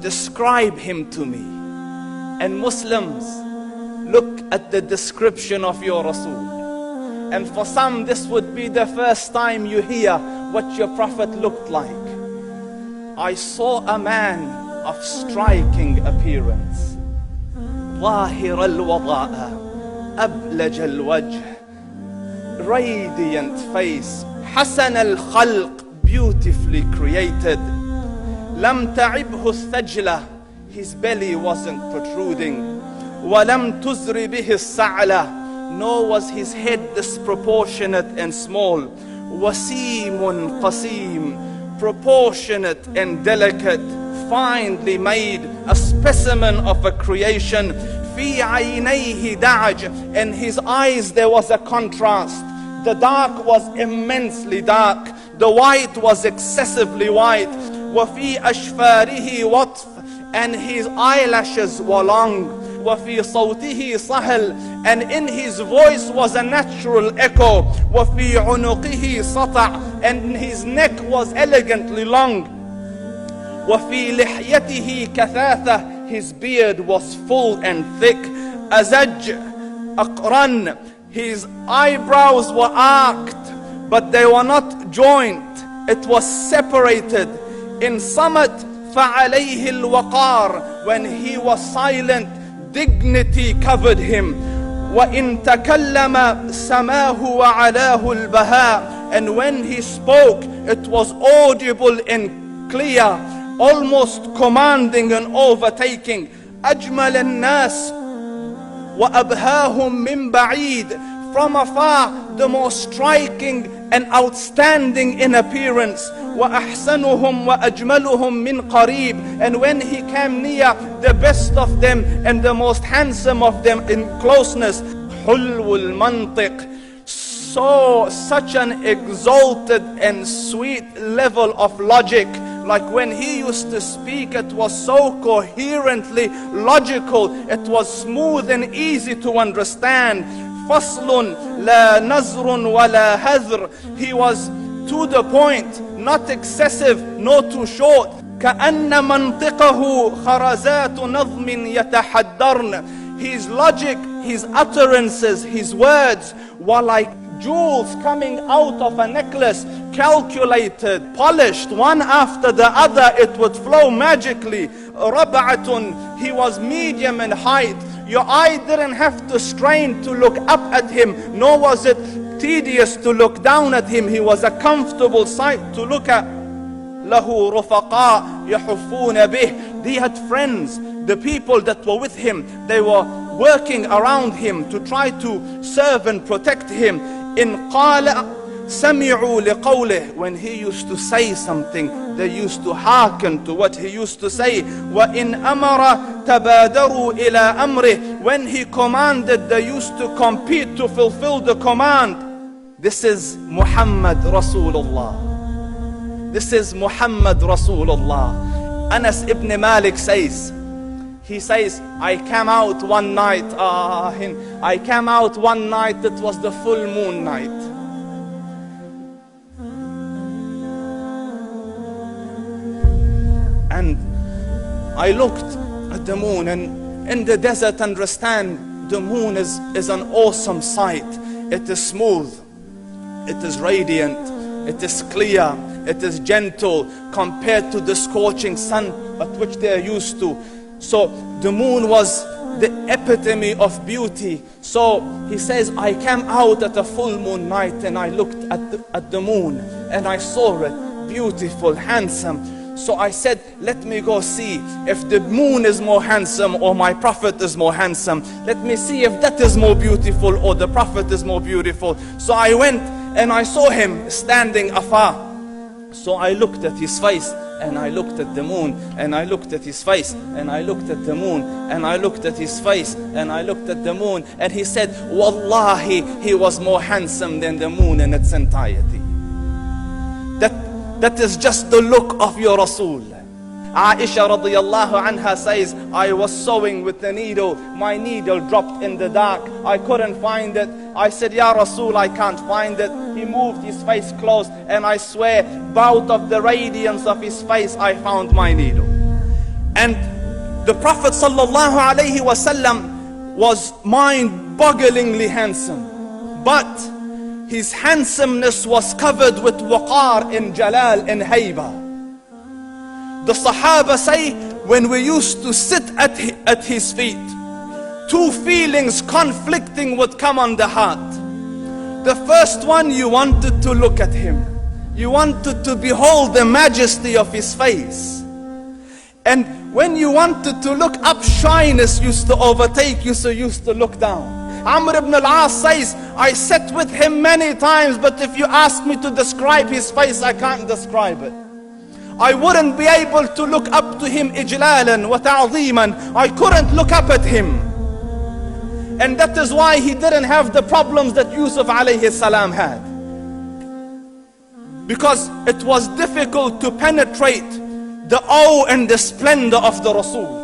describe him to me. And Muslims, look at the description of your Rasul. And for some, this would be the first time you hear what your Prophet looked like. I saw a man of striking appearance. ظاهر الوضاء أبلج الوجه, radiant face, حسن الخلق, beautifully created. لم تعبه الثجلة, his belly wasn't protruding. ولم تزر به السعلة, nor was his head disproportionate and small. وسيم قسيم, proportionate and delicate, finely made, a specimen of a creation. في عينيه دعج, in his eyes there was a contrast. The dark was immensely dark, the white was excessively white. وفي أشفاره وطف, and his eyelashes were long. وفي صوته صهل, and in his voice was a natural echo. وفي عنقه سطع, and his neck was elegantly long. وفي لحيته كثاثة, his beard was full and thick. أزج أقرن, his eyebrows were arched, but they were not joined. It was separated. In summit فعليه الوقار, when he was silent, dignity covered him. وإن تكلم سماه وعلاه البهاء, and when he spoke, it was audible and clear, almost commanding and overtaking. أجمل الناس وأبهاهم من بعيد, from afar the most striking and outstanding in appearance. وأحسنهم وأجملهم من قريب, and when he came near, the best of them and the most handsome of them in closeness. حلو المنطق, so such an exalted and sweet level of logic. Like when he used to speak, it was so coherently logical, it was smooth and easy to understand. فصل لا نزر ولا هذر, he was to the point, not excessive, nor too short. كأن منطقه خرزات نظم يتحدرن, his logic, his utterances, his words were like jewels coming out of a necklace, calculated, polished, one after the other, it would flow magically. ربعة, he was medium in height. Your eye didn't have to strain to look up at him, nor was it tedious to look down at him. He was a comfortable sight to look at. له رفقاء يحفون به, he had friends, the people that were with him, they were working around him to try to serve and protect him. إن قال سمعوا لقوله, when he used to say something, they used to hearken to what he used to say. وإن أمر تبادروا إلى أمره, when he commanded, they used to compete to fulfill the command. This is Muhammad Rasulullah. This is Muhammad Rasulullah. Anas ibn Malik says, he says, I came out one night, it was the full moon night. And I looked at the moon, and in the desert, understand, the moon is an awesome sight. It is smooth, it is radiant, it is clear, it is gentle compared to the scorching sun at which they are used to. So the moon was the epitome of beauty. So he says, I came out at a full moon night and I looked at the moon and I saw it, beautiful, handsome. So I said, let me go see if the moon is more handsome or my Prophet is more handsome. Let me see if that is more beautiful or the Prophet is more beautiful. So I went and I saw him standing afar. So I looked at his face and I looked at the moon, and I looked at his face, and I looked at the moon, and I looked at his face, and I looked at the moon, and he said, Wallahi, he was more handsome than the moon in its entirety. That is just the look of your Rasul. Aisha radiyallahu anha says, I was sewing with the needle, my needle dropped in the dark, I couldn't find it. I said, Ya Rasul, I can't find it. He moved his face close, and I swear, out of the radiance of his face, I found my needle. And the Prophet sallallahu alaihi wasallam was mind-bogglingly handsome, but his handsomeness was covered with waqar and jalal and hayba. The Sahaba say, when we used to sit at his feet, two feelings conflicting would come on the heart. The first one, you wanted to look at him. You wanted to behold the majesty of his face. And when you wanted to look up, shyness used to overtake you, so you used to look down. Amr ibn al-As says, I sat with him many times, but if you ask me to describe his face, I can't describe it. I wouldn't be able to look up to him ijlalan wa ta'ziman. I couldn't look up at him. And that is why he didn't have the problems that Yusuf alayhi salam had. Because it was difficult to penetrate the awe and the splendor of the Rasul.